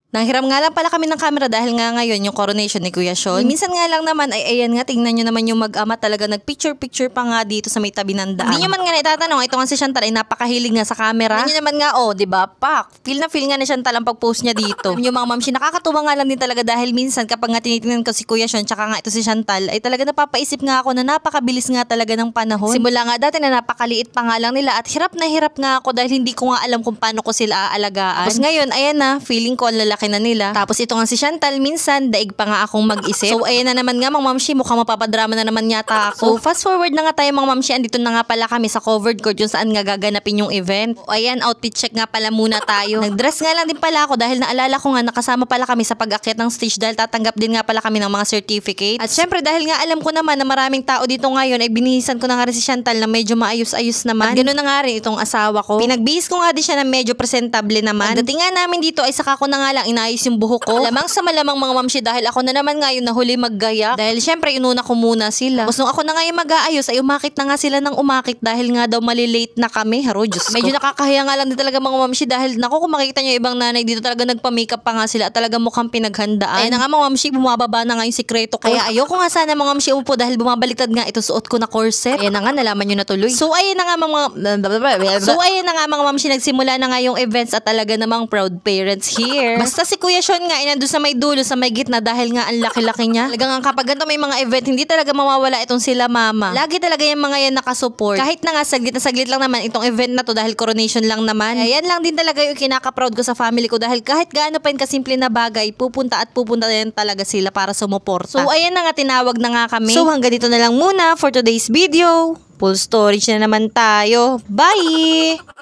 Nanghiram nga lang pala kami ng camera dahil nga ngayon yung coronation ni Kuya Sean. Minsan nga lang naman ay ayan nga, tingnan nyo naman yung mag-ama talaga nagpicture-picture pa nga dito sa may tabi ng daan. Hindi nyo man nga naitatanong, ito nga si Chantal ay napakahilig nga sa camera. Hindi nyo naman nga, diba, pak, feel na ni Chantal ang pag-post niya dito. Yung mga mamshi, nakakatuwa nga lang din talaga dahil minsan kapag nga tinitingnan ko si Kuya Sean tsaka nga ito si Chantal ay talaga napapaisip nga ako na napakabilis nga talaga ng panahon. Simula nga dati na napakaliit pa nga lang nila at hirap nga ako dahil hindi ko nga alam kung paano ko sila aalagaan. Tapos ngayon, ayan na, feeling ko ang lalaki na nila. Tapos ito nga si Chantal, minsan daig pa nga akong mag-isip. So ayan na naman nga mga mamshi, mukhang mapapadrama na naman yata ako. So fast forward na nga tayo mga mamshi, andito na nga pala kami sa covered court yung saan nga gaganapin yung event. O ayan, outfit check nga pala muna tayo. Nag-dress nga lang din pala ako dahil naalala ko nga nakasama pala kami sa pag-akyat ng stage dahil tatanggap din nga pala kami ng mga certificate. At syempre dahil nga alam ko naman na maraming tao dito ngayon ay binihisan ko na nga rin si Chantal na medyo maayos-ayos naman. At ganoon na nga rin itong asawa ko. Pinagbihis ko nga din siya na medyo presentable naman. Pagdating nga namin dito ay saka ko na nga lang inayos yung buhok ko. Lamang sa malamang mga mamshi dahil ako na naman ngayon na huli maggaya. Dahil syempre inuna ko muna sila. Tapos nung ako na ngayon mag-aayos ay umakit na nga sila ng umakit dahil nga daw malilate na kami. Haro, Diyos ko. Medyo nakakahiya nga lang din talaga mga mamshi dahil naku kung makikita nyo ibang nanay dito talaga nagpa-makeup pa nga sila at talaga mukhang pinaghandaan. Ayun na nga mga mamshi, bumababa na nga yung sikreto ko. Kaya ayoko nga sana mga mamshi umupo dahil bumabaliktad nga ito suot ko na corset. Ayan na nga, nalaman nyo na tuloy. So ayun na nga mga mamshi, nagsimula na nga yung events at talaga namang proud parents here. Basta si Kuya Sean nga inando sa may dulo, sa may gitna dahil nga ang laki-laki niya. Talaga nga kapag ganito may mga event, hindi talaga mawawala itong sila mama. Lagi talaga yung mga yan nakasupport. Kahit na nga saglit na saglit lang naman itong event na to dahil coronation lang naman. Ayan lang din talaga yung kinaka-proud ko sa family ko dahil kahit gaano pa yung kasimple na bagay, pupunta yan talaga sila para sumuporta. So ayan na nga, tinawag na nga kami. So hanggang dito na lang muna for today's video. Full storage na naman tayo. Bye!